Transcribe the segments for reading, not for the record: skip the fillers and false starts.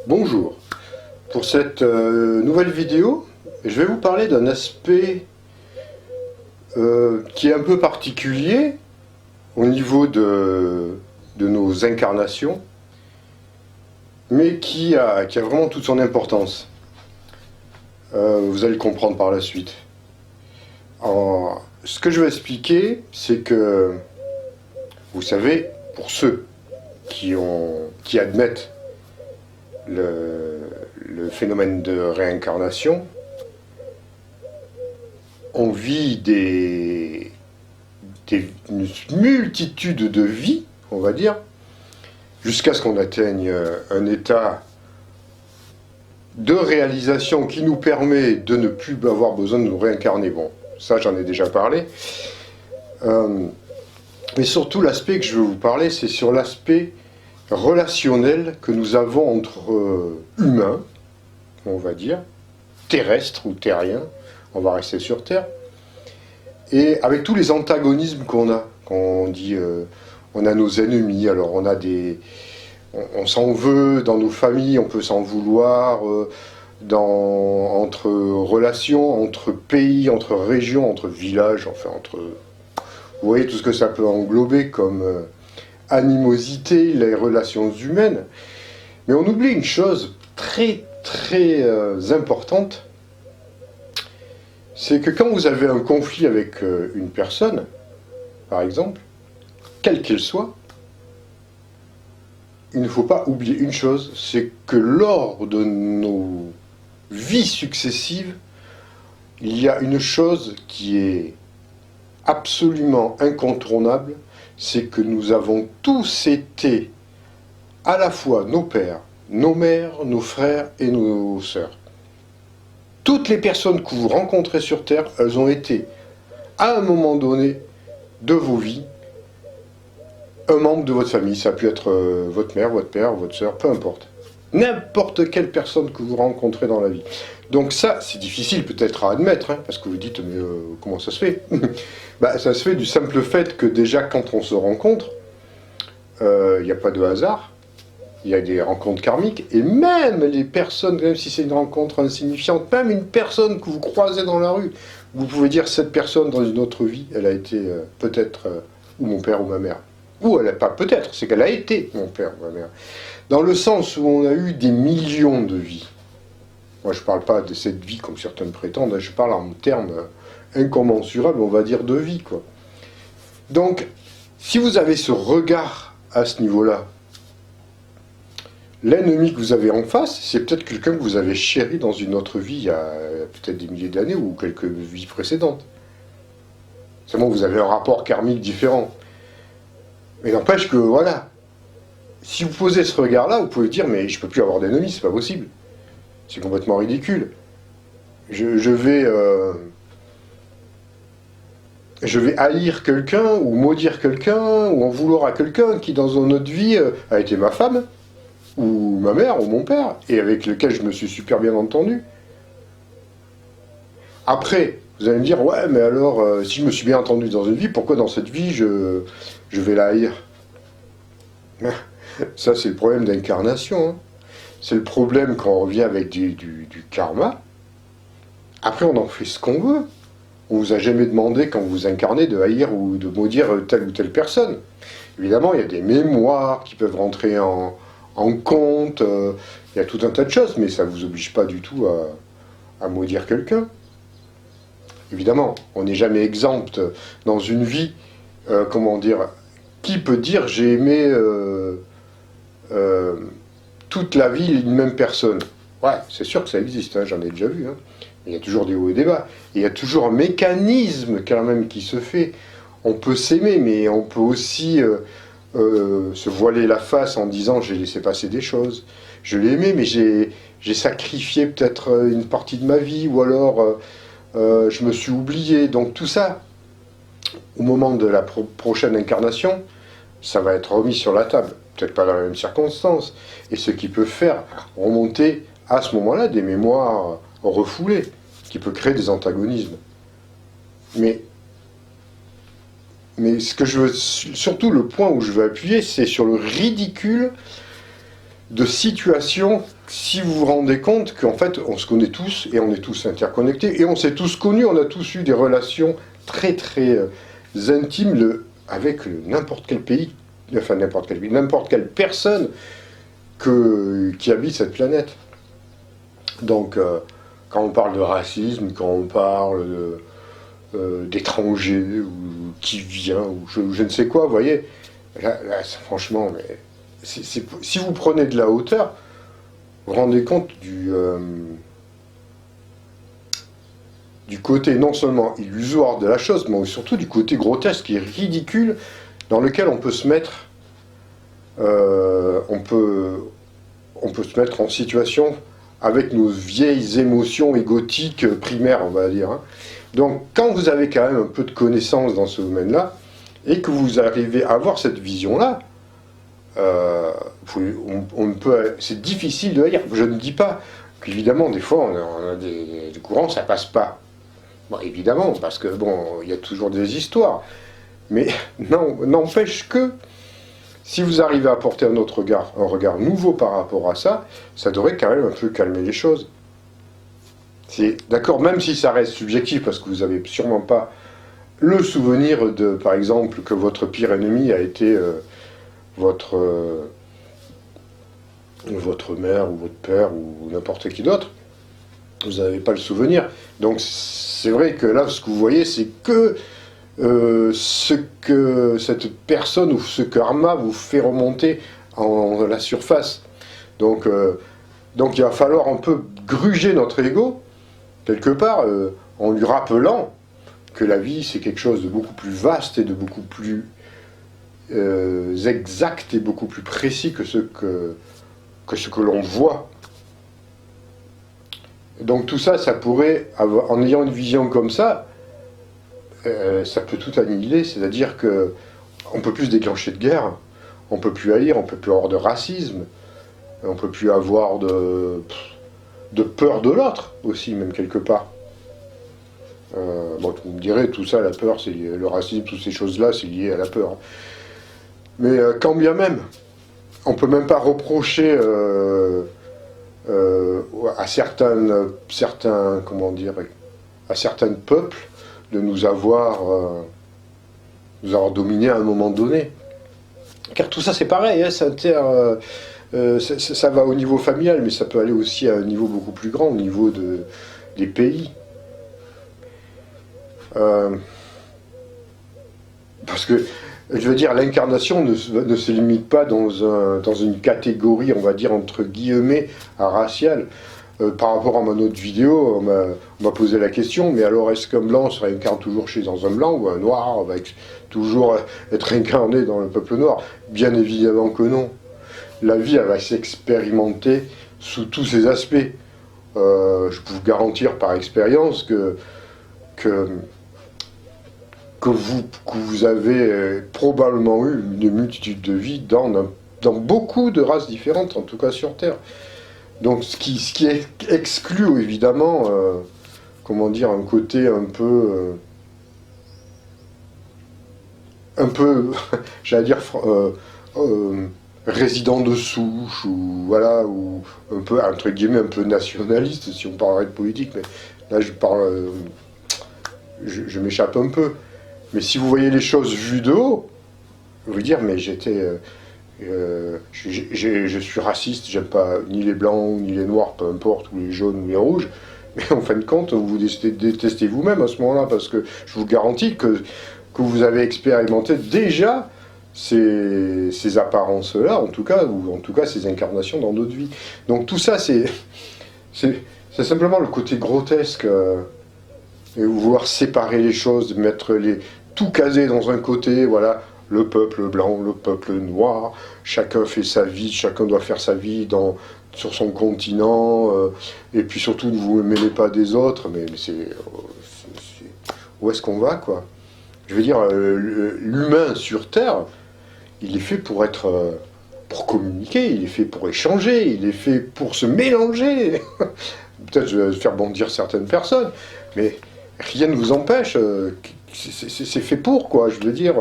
Bonjour, pour cette nouvelle vidéo, je vais vous parler d'un aspect qui est un peu particulier au niveau de nos incarnations, mais qui a vraiment toute son importance. Vous allez le comprendre par la suite. Alors, ce que je vais expliquer, c'est que, vous savez, pour ceux qui admettent le phénomène de réincarnation, on vit une multitude de vies, on va dire, jusqu'à ce qu'on atteigne un état de réalisation qui nous permet de ne plus avoir besoin de nous réincarner. Bon, ça j'en ai déjà parlé. Mais surtout l'aspect que je veux vous parler, c'est sur l'aspect relationnel que nous avons entre humains, on va dire, terrestres ou terriens, on va rester sur Terre, et avec tous les antagonismes qu'on a. Quand on dit on a nos ennemis, alors on s'en veut dans nos familles, on peut s'en vouloir entre relations, entre pays, entre régions, entre villages, enfin vous voyez tout ce que ça peut englober comme animosité, les relations humaines. Mais on oublie une chose très importante, c'est que quand vous avez un conflit avec une personne, par exemple, quelle qu'elle soit, il ne faut pas oublier une chose, c'est que lors de nos vies successives, il y a une chose qui est absolument incontournable, c'est que nous avons tous été à la fois nos pères, nos mères, nos frères et nos sœurs. Toutes les personnes que vous rencontrez sur Terre, elles ont été, à un moment donné de vos vies, un membre de votre famille. Ça a pu être votre mère, votre père, votre sœur, peu importe. N'importe quelle personne que vous rencontrez dans la vie. Donc ça, c'est difficile peut-être à admettre, hein, parce que vous dites, mais comment ça se fait? Ça se fait du simple fait que déjà, quand on se rencontre, il n'y a pas de hasard. Il y a des rencontres karmiques, et même les personnes, même si c'est une rencontre insignifiante, même une personne que vous croisez dans la rue, vous pouvez dire, cette personne dans une autre vie, elle a été peut-être ou mon père ou ma mère. Ou elle n'a pas peut-être, c'est qu'elle a été mon père ou ma mère. Dans le sens où on a eu des millions de vies. Moi je ne parle pas de cette vie comme certaines prétendent, je parle en termes incommensurables, on va dire, de vie, quoi. Donc, si vous avez ce regard à ce niveau-là, l'ennemi que vous avez en face, c'est peut-être quelqu'un que vous avez chéri dans une autre vie, il y a peut-être des milliers d'années ou quelques vies précédentes. Seulement vous avez un rapport karmique différent. Mais n'empêche que, voilà, si vous posez ce regard-là, vous pouvez dire, mais je ne peux plus avoir d'ennemis, c'est pas possible. C'est complètement ridicule. Je vais haïr quelqu'un, ou maudire quelqu'un, ou en vouloir à quelqu'un qui, dans une autre vie, a été ma femme, ou ma mère, ou mon père, et avec lequel je me suis super bien entendu. Après, vous allez me dire, ouais, mais alors, si je me suis bien entendu dans une vie, pourquoi dans cette vie, je vais la haïr? Ça, c'est le problème d'incarnation. Hein. C'est le problème quand on revient avec du karma. Après, on en fait ce qu'on veut. On vous a jamais demandé, quand vous incarnez, de haïr ou de maudire telle ou telle personne. Évidemment, il y a des mémoires qui peuvent rentrer en compte. Il y a tout un tas de choses, mais ça ne vous oblige pas du tout à maudire quelqu'un. Évidemment, on n'est jamais exempt dans une vie, comment dire, qui peut dire j'ai aimé toute la vie une même personne? Ouais, c'est sûr que ça existe, hein, j'en ai déjà vu. Hein. Il y a toujours des hauts et des bas. Et il y a toujours un mécanisme quand même qui se fait. On peut s'aimer, mais on peut aussi se voiler la face en disant j'ai laissé passer des choses. Je l'ai aimé, mais j'ai sacrifié peut-être une partie de ma vie, ou alors je me suis oublié. Donc tout ça, au moment de la prochaine incarnation, ça va être remis sur la table. Peut-être pas dans la même circonstance. Et ce qui peut faire remonter à ce moment-là des mémoires refoulées, qui peut créer des antagonismes. Mais ce que je veux, surtout le point où je veux appuyer, c'est sur le ridicule de situations, si vous vous rendez compte qu'en fait, on se connaît tous, et on est tous interconnectés, et on s'est tous connus, on a tous eu des relations très très intimes avec n'importe quel pays, enfin n'importe quel pays, n'importe quelle personne qui habite cette planète. Donc, quand on parle de racisme, quand on parle d'étrangers, ou qui vient, ou je ne sais quoi, vous voyez, là franchement, mais si vous prenez de la hauteur, vous vous rendez compte du côté non seulement illusoire de la chose, mais surtout du côté grotesque et ridicule dans lequel on peut se mettre, on peut se mettre en situation avec nos vieilles émotions égotiques primaires, on va dire. Hein. Donc, quand vous avez quand même un peu de connaissances dans ce domaine-là, et que vous arrivez à avoir cette vision-là, c'est difficile de lire. Je ne dis pas qu'évidemment, des fois, on a des courants, ça passe pas. Bon, évidemment, parce que bon, il y a toujours des histoires. Mais n'empêche que, si vous arrivez à apporter un regard nouveau par rapport à ça, ça devrait quand même un peu calmer les choses. C'est d'accord, même si ça reste subjectif, parce que vous n'avez sûrement pas le souvenir de, par exemple, que votre pire ennemi a été votre mère ou votre père ou n'importe qui d'autre. Vous n'avez pas le souvenir. Donc c'est vrai que là, ce que vous voyez, c'est que ce que cette personne ou ce karma vous fait remonter en la surface. Donc il va falloir un peu gruger notre ego, quelque part, en lui rappelant que la vie, c'est quelque chose de beaucoup plus vaste et de beaucoup plus exact et beaucoup plus précis que ce que l'on voit. Donc tout ça, ça pourrait, en ayant une vision comme ça peut tout annihiler, c'est-à-dire que on peut plus se déclencher de guerre, on peut plus haïr, on peut plus avoir de racisme, on peut plus avoir de peur de l'autre aussi, même quelque part. Bon, vous me direz, tout ça, la peur, c'est le racisme, toutes ces choses-là, c'est lié à la peur. Mais quand bien même, on peut même pas reprocher à certains, comment dire, à certains peuples de nous avoir dominés à un moment donné. Car tout ça, c'est pareil, hein, ça va au niveau familial, mais ça peut aller aussi à un niveau beaucoup plus grand, au niveau des pays. Parce que, je veux dire, l'incarnation ne se limite pas dans une catégorie, on va dire, entre guillemets, raciale. Par rapport à mon autre vidéo, on m'a posé la question, mais alors est-ce qu'un blanc se réincarne toujours dans un blanc, ou un noir va toujours être incarné dans le peuple noir? Bien évidemment que non. La vie, elle va s'expérimenter sous tous ses aspects. Je peux vous garantir par expérience que vous avez probablement eu une multitude de vies dans beaucoup de races différentes, en tout cas sur Terre. Donc ce qui exclut évidemment, comment dire, un côté un peu, j'allais dire, résident de souche, ou voilà, ou un peu, entre guillemets, un peu nationaliste, si on parlerait de politique, mais là je parle, je m'échappe un peu. Mais si vous voyez les choses vues de haut, vous vous dire, mais je suis raciste, j'aime pas ni les blancs, ni les noirs, peu importe, ou les jaunes, ou les rouges, mais en fin de compte, vous détestez vous-même à ce moment-là, parce que je vous garantis que vous avez expérimenté déjà ces apparences-là, en tout cas, ou en tout cas ces incarnations dans d'autres vies. Donc tout ça, c'est simplement le côté grotesque, et vouloir séparer les choses, tout caser dans un côté, voilà, le peuple blanc, le peuple noir, chacun fait sa vie, chacun doit faire sa vie sur son continent, et puis surtout ne vous mêlez pas des autres, mais où est-ce qu'on va, quoi? Je veux dire, l'humain sur Terre, il est fait pour communiquer, il est fait pour échanger, il est fait pour se mélanger. Peut-être je vais faire bondir certaines personnes, mais rien ne vous empêche, c'est fait pour, quoi, je veux dire.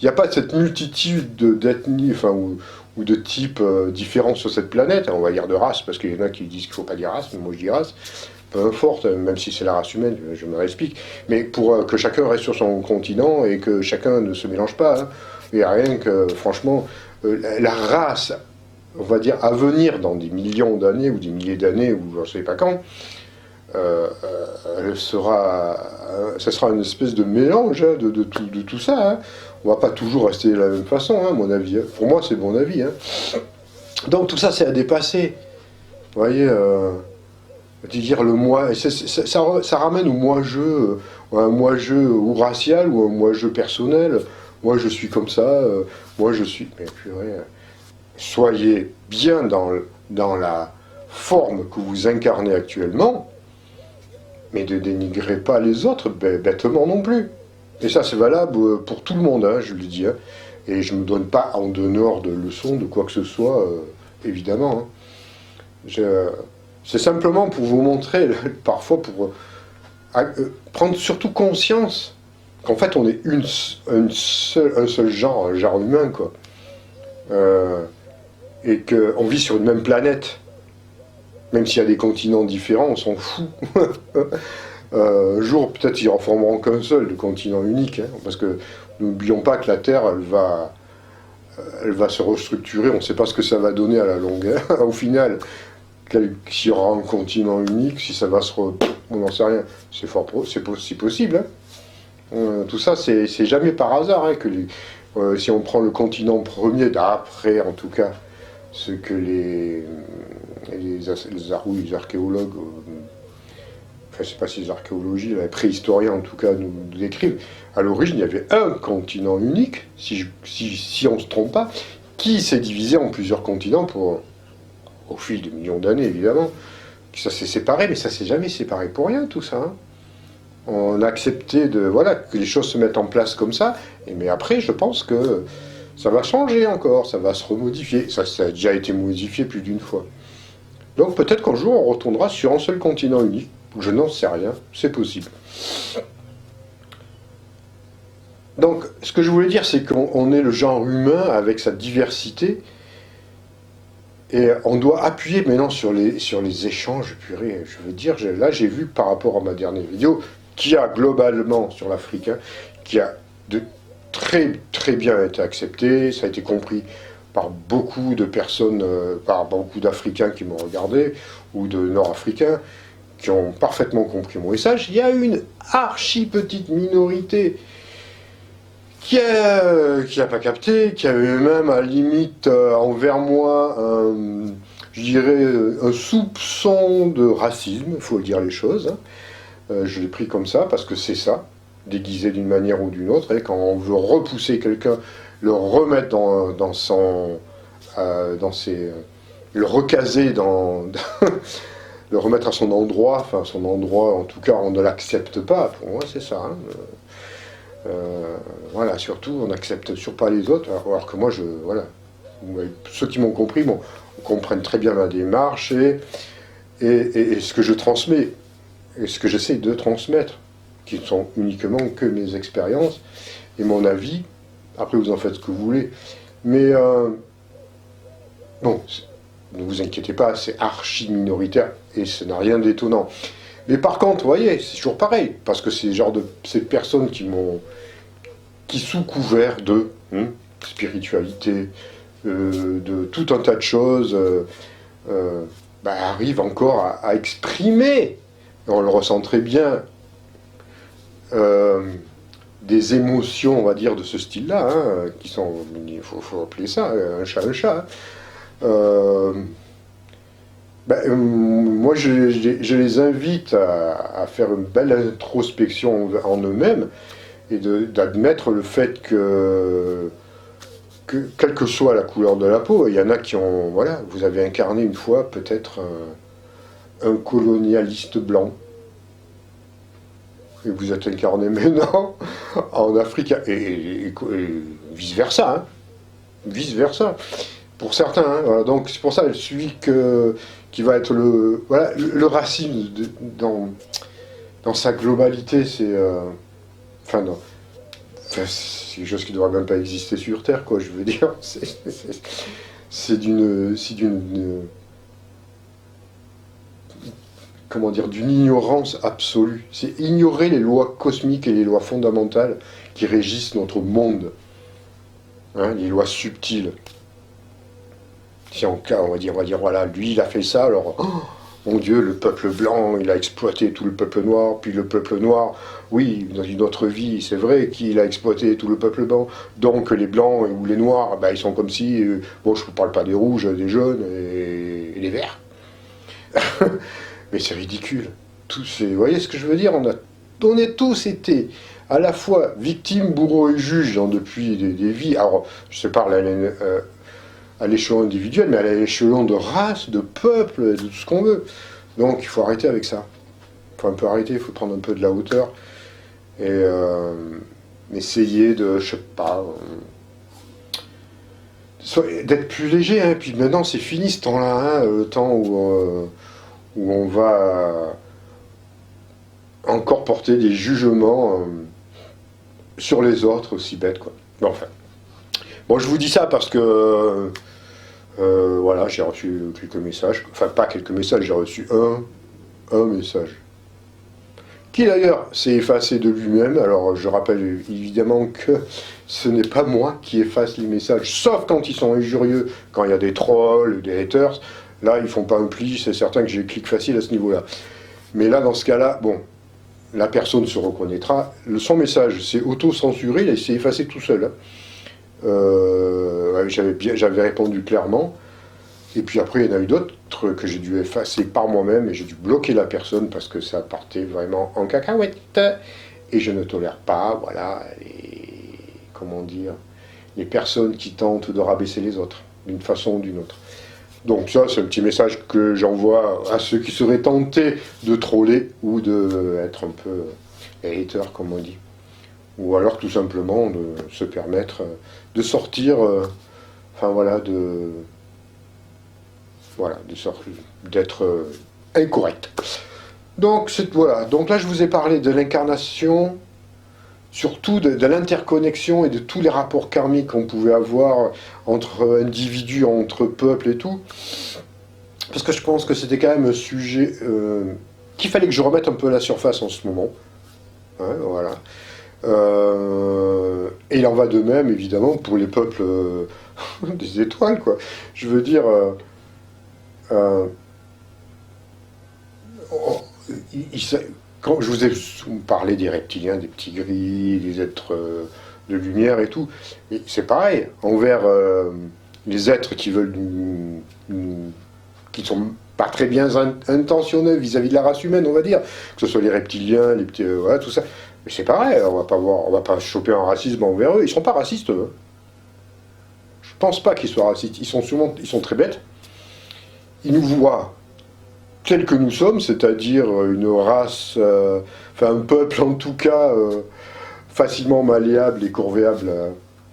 Il n'y a pas cette multitude d'ethnies, enfin, ou ou de types différents sur cette planète, on va dire de race, parce qu'il y en a qui disent qu'il ne faut pas dire race, mais moi je dis race, peu importe, même si c'est la race humaine, je me réexplique, mais pour que chacun reste sur son continent et que chacun ne se mélange pas, hein. Il n'y a rien que, franchement, la race, on va dire, à venir dans des millions d'années, ou des milliers d'années, ou je ne sais pas quand, ça sera une espèce de mélange hein, de tout ça. Hein. On va pas toujours rester de la même façon, hein, mon avis. Hein. Pour moi, c'est mon avis. Hein. Donc tout ça, c'est à dépasser. Vous voyez, dire le moi, ça ramène au moi-je, un moi-je ou racial ou un moi-je personnel. Moi, je suis comme ça. Moi, je suis. Mais purée, soyez bien dans la forme que vous incarnez actuellement. Mais ne dénigrez pas les autres bêtement non plus. Et ça, c'est valable pour tout le monde, hein, je le dis. Hein. Et je ne me donne pas en dehors de leçons, de quoi que ce soit, évidemment. Hein. C'est simplement pour vous montrer, parfois, pour prendre surtout conscience qu'en fait, on est un seul genre, un genre humain, quoi. Et qu'on vit sur une même planète. Même s'il y a des continents différents, on s'en fout. Un jour, peut-être, ils en formeront qu'un seul, de continent unique. Hein, parce que n'oublions pas que la Terre, elle va se restructurer. On ne sait pas ce que ça va donner à la longue. Hein. Au final, s'il y aura un continent unique, si ça va se... On n'en sait rien. C'est possible. Hein. Tout ça, c'est jamais par hasard. Hein, si on prend le continent premier, d'après, en tout cas, ce que les archéologues, enfin je ne sais pas si les archéologies, les préhistoriens en tout cas nous décrivent, à l'origine il y avait un continent unique, si on ne se trompe pas, qui s'est divisé en plusieurs continents au fil de millions d'années évidemment. Ça s'est séparé, mais ça s'est jamais séparé pour rien tout ça. Hein. On a accepté que les choses se mettent en place comme ça, mais après je pense que ça va changer encore, ça va se remodifier. Ça a déjà été modifié plus d'une fois. Donc peut-être qu'un jour on retournera sur un seul continent unique. Je n'en sais rien, c'est possible. Donc ce que je voulais dire, c'est qu'on est le genre humain avec sa diversité. Et on doit appuyer maintenant sur les échanges purée. Je veux dire, là j'ai vu par rapport à ma dernière vidéo, qui a globalement sur l'Afrique, hein, qui a très très bien été accepté, ça a été compris par beaucoup de personnes, par beaucoup d'Africains qui m'ont regardé, ou de Nord-Africains, qui ont parfaitement compris mon message. Il y a une archi petite minorité qui a pas capté, qui a eu même à la limite envers moi je dirais un soupçon de racisme, il faut dire les choses. Hein. Je l'ai pris comme ça parce que c'est ça, déguisé d'une manière ou d'une autre, et quand on veut repousser quelqu'un, le remettre le recaser le remettre à son endroit, enfin son endroit, en tout cas on ne l'accepte pas, pour moi c'est ça. Hein. Voilà, surtout on n'accepte surtout pas les autres, alors que moi voilà, ceux qui m'ont compris, comprennent très bien ma démarche et ce que je transmets, et ce que j'essaie de transmettre, qui ne sont uniquement que mes expériences et mon avis. Après, vous en faites ce que vous voulez. Mais, bon, ne vous inquiétez pas, c'est archi minoritaire et ça n'a rien d'étonnant. Mais par contre, vous voyez, c'est toujours pareil, parce que c'est ces personnes qui sous couvert de spiritualité, de tout un tas de choses, arrivent encore à exprimer, on le ressent très bien, des émotions, on va dire, de ce style-là, hein, qui sont, il faut appeler ça un chat. Hein. Moi, je les invite à faire une belle introspection en eux-mêmes et d'admettre le fait que quelle que soit la couleur de la peau, il y en a qui ont, voilà, vous avez incarné une fois peut-être un colonialiste blanc. Et vous êtes incarné maintenant en Afrique, et vice-versa, hein, vice-versa, pour certains. Hein, voilà, donc c'est pour ça, celui qui va être le racisme dans sa globalité, c'est... c'est quelque chose qui ne devrait même pas exister sur Terre, quoi, je veux dire. comment dire, d'une ignorance absolue. C'est ignorer les lois cosmiques et les lois fondamentales qui régissent notre monde. Hein, les lois subtiles. Si on va dire, voilà, lui il a fait ça, alors, oh, mon Dieu, le peuple blanc, il a exploité tout le peuple noir, puis le peuple noir, oui, dans une autre vie, c'est vrai qu'il a exploité tout le peuple blanc, donc les blancs ou les noirs, ben, ils sont comme si, bon, je ne parle pas des rouges, des jaunes et les verts. Mais c'est ridicule. Vous voyez ce que je veux dire, on a tous été à la fois victimes, bourreaux et juges depuis des vies. Alors, je parle à l'échelon individuel, mais à l'échelon de race, de peuple, de tout ce qu'on veut. Donc il faut arrêter avec ça. Il faut un peu arrêter, il faut prendre un peu de la hauteur et essayer de, je sais pas, d'être plus léger. Hein. Puis maintenant c'est fini ce temps-là, hein, le temps où on va encore porter des jugements sur les autres aussi bêtes, quoi. Bon, enfin. Bon, je vous dis ça parce que voilà, j'ai reçu quelques messages, enfin pas quelques messages, j'ai reçu un message qui d'ailleurs s'est effacé de lui-même. Alors je rappelle évidemment que ce n'est pas moi qui efface les messages, sauf quand ils sont injurieux, quand il y a des trolls, des haters, là ils font pas un pli, c'est certain que j'ai clic facile à ce niveau-là. Mais là, dans ce cas-là, bon, la personne se reconnaîtra, son message s'est auto-censuré, il s'est effacé tout seul. Hein. J'avais répondu clairement, et puis après il y en a eu d'autres que j'ai dû effacer par moi-même, et j'ai dû bloquer la personne parce que ça partait vraiment en cacahuète, et je ne tolère pas, voilà, comment dire, les personnes qui tentent de rabaisser les autres, d'une façon ou d'une autre. Donc ça, c'est un petit message que j'envoie à ceux qui seraient tentés de troller, ou d'être un peu hater, comme on dit. Ou alors tout simplement de se permettre de sortir, enfin voilà, d'être incorrect. Donc voilà, donc là je vous ai parlé de l'incarnation, surtout de l'interconnexion et de tous les rapports karmiques qu'on pouvait avoir entre individus, entre peuples et tout, parce que je pense que c'était quand même un sujet qu'il fallait que je remette un peu à la surface en ce moment. Hein, voilà. Et il en va de même, évidemment, pour les peuples des étoiles, quoi. Je veux dire, quand je vous ai parlé des reptiliens, des petits gris, des êtres de lumière et tout, c'est pareil, envers les êtres qui veulent qui sont pas très bien intentionnés vis-à-vis de la race humaine, on va dire, que ce soit les reptiliens, les petits, voilà, tout ça. Mais c'est pareil, on va pas choper un racisme envers eux. Ils sont pas racistes, eux. Je pense pas qu'ils soient racistes. Ils sont très bêtes. Ils nous voient tels que nous sommes, c'est-à-dire une race, enfin un peuple en tout cas, facilement malléable et corvéable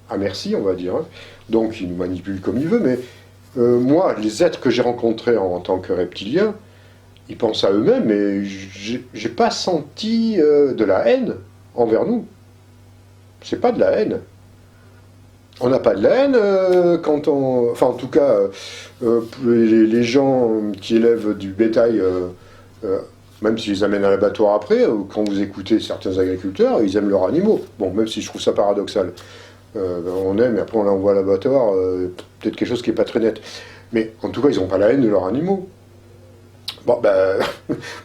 à merci, on va dire. Hein. Donc ils nous manipulent comme ils veulent. Mais moi, les êtres que j'ai rencontrés en tant que reptilien, ils pensent à eux-mêmes, mais j'ai pas senti de la haine envers nous. C'est pas de la haine. On n'a pas de la haine quand on... Enfin, en tout cas, les gens qui élèvent du bétail, même s'ils les amènent à l'abattoir après, quand vous écoutez certains agriculteurs, ils aiment leurs animaux. Bon, même si je trouve ça paradoxal. On aime, et après on l'envoie à l'abattoir, peut-être quelque chose qui n'est pas très net. Mais en tout cas, ils n'ont pas la haine de leurs animaux. Bon, ben,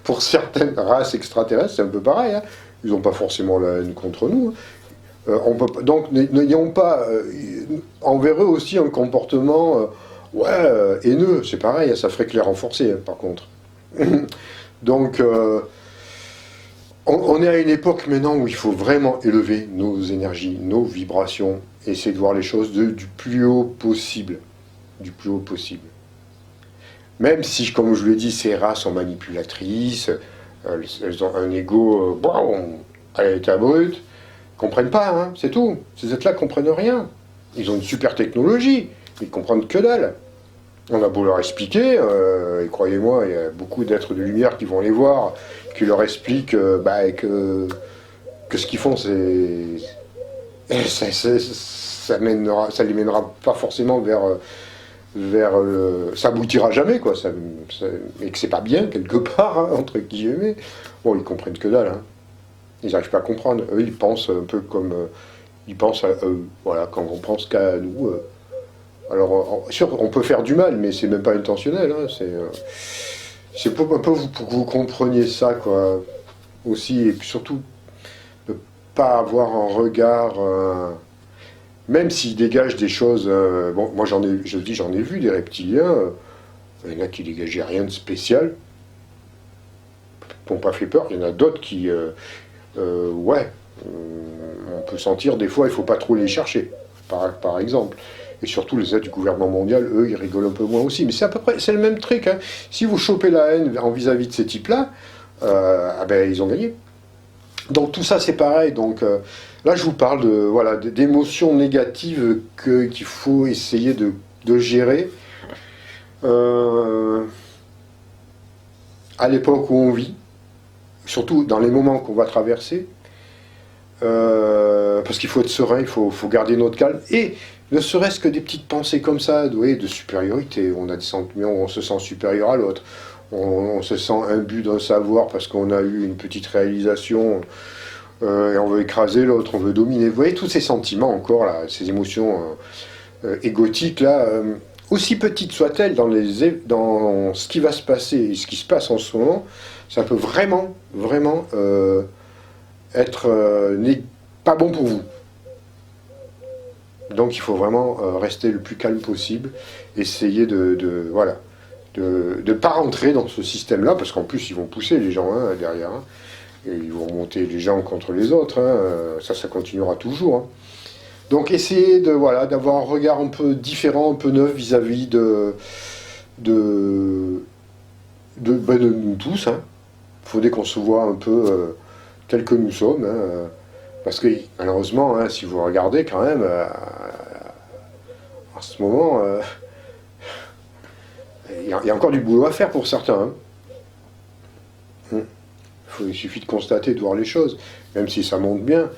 pour certaines races extraterrestres, c'est un peu pareil. Hein. Ils n'ont pas forcément la haine contre nous. Donc, n'ayons pas envers eux aussi un comportement haineux. C'est pareil, hein, ça ferait que les renforcer, hein, par contre. Donc, on est à une époque maintenant où il faut vraiment élever nos énergies, nos vibrations, et essayer de voir les choses du plus haut possible. Du plus haut possible. Même si, comme je vous l'ai dit, ces races sont manipulatrices, elles ont un ego à l'état brut, ils comprennent pas, hein, c'est tout. Ces êtres-là comprennent rien. Ils ont une super technologie, ils comprennent que dalle. On a beau leur expliquer, et croyez-moi, il y a beaucoup d'êtres de lumière qui vont les voir, qui leur expliquent que ce qu'ils font, ça les mènera pas forcément vers vers ça aboutira jamais, quoi, et que c'est pas bien, quelque part, hein, entre guillemets. Bon, ils comprennent que dalle, hein. Ils n'arrivent pas à comprendre. Eux, ils pensent un peu comme... ils pensent à eux, voilà, quand on pense qu'à nous. Alors, sûr, on peut faire du mal, mais c'est même pas intentionnel, hein, c'est un peu pour que vous compreniez ça, quoi, aussi, et puis surtout, ne pas avoir un regard... même s'ils dégagent des choses... bon, moi, j'en ai vu des reptiliens, il y en a qui dégageaient rien de spécial, qui n'ont pas fait peur, il y en a d'autres qui... ouais, on peut sentir des fois, il ne faut pas trop les chercher, par exemple. Et surtout, les aides du gouvernement mondial, eux, ils rigolent un peu moins aussi. Mais c'est à peu près, c'est le même truc, hein. Si vous chopez la haine en vis-à-vis de ces types-là, ah ben, ils ont gagné. Donc tout ça, c'est pareil. Donc là, je vous parle de, voilà, d'émotions négatives qu'il faut essayer de gérer à l'époque où on vit, surtout dans les moments qu'on va traverser. Parce qu'il faut être serein, il faut garder notre calme. Et ne serait-ce que des petites pensées comme ça, de supériorité. On a des sentiments où on se sent supérieur à l'autre. On se sent imbu d'un savoir parce qu'on a eu une petite réalisation et on veut écraser l'autre, on veut dominer. Vous voyez tous ces sentiments encore, là, ces émotions égotiques, là, aussi petites soient-elles dans ce qui va se passer et ce qui se passe en ce moment, ça peut vraiment, vraiment être pas bon pour vous. Donc il faut vraiment rester le plus calme possible, essayer voilà, de ne pas rentrer dans ce système-là, parce qu'en plus ils vont pousser les gens, hein, derrière, hein, et ils vont monter les gens contre les autres, hein, ça continuera toujours, hein. Donc essayez voilà, d'avoir un regard un peu différent, un peu neuf vis-à-vis de nous tous, hein. Il faudrait qu'on se voit un peu tels que nous sommes, hein, parce que malheureusement, hein, si vous regardez quand même, en ce moment, il y a encore du boulot à faire pour certains, hein. Il suffit de constater, de voir les choses, même si ça monte bien.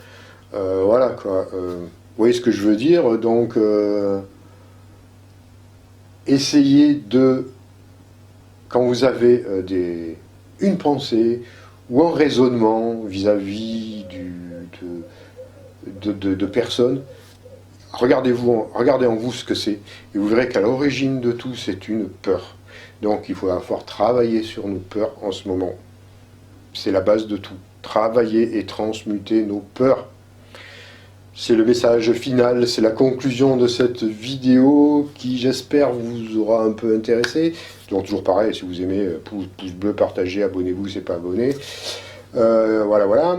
Voilà, quoi. Vous voyez ce que je veux dire? Donc, essayez de, quand vous avez une pensée ou un raisonnement vis-à-vis de personnes, regardez en vous ce que c'est, et vous verrez qu'à l'origine de tout, c'est une peur. Donc il faut avoir travaillé sur nos peurs en ce moment. C'est la base de tout. Travailler et transmuter nos peurs. C'est le message final, c'est la conclusion de cette vidéo qui, j'espère, vous aura un peu intéressé. Donc toujours pareil, si vous aimez, pouce bleu, partagez, abonnez-vous, c'est pas abonné. Voilà.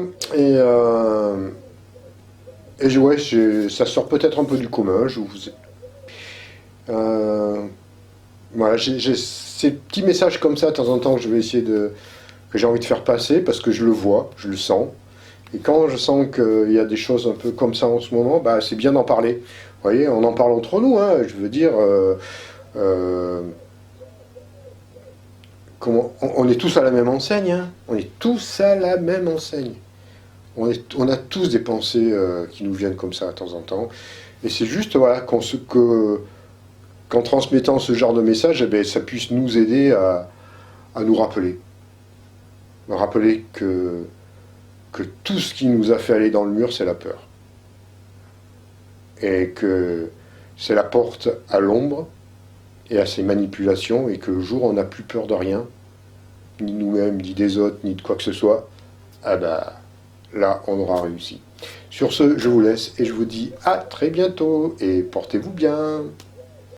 Et ouais, ça sort peut-être un peu du commun. Voilà, j'ai ces petits messages comme ça de temps en temps que je vais essayer que j'ai envie de faire passer parce que je le vois, je le sens. Et quand je sens qu'il y a des choses un peu comme ça en ce moment, bah, c'est bien d'en parler. Vous voyez, on en parle entre nous, hein, je veux dire, on est tous à la même enseigne, hein, on est tous à la même enseigne. On a tous des pensées qui nous viennent comme ça de temps en temps. Et c'est juste, voilà, qu'en transmettant ce genre de message, eh bien, ça puisse nous aider à nous rappeler. Rappeler que tout ce qui nous a fait aller dans le mur, c'est la peur. Et que c'est la porte à l'ombre et à ses manipulations, et que le jour où on n'a plus peur de rien, ni de nous-mêmes, ni des autres, ni de quoi que ce soit, ah bah, là, on aura réussi. Sur ce, je vous laisse et je vous dis à très bientôt, et portez-vous bien.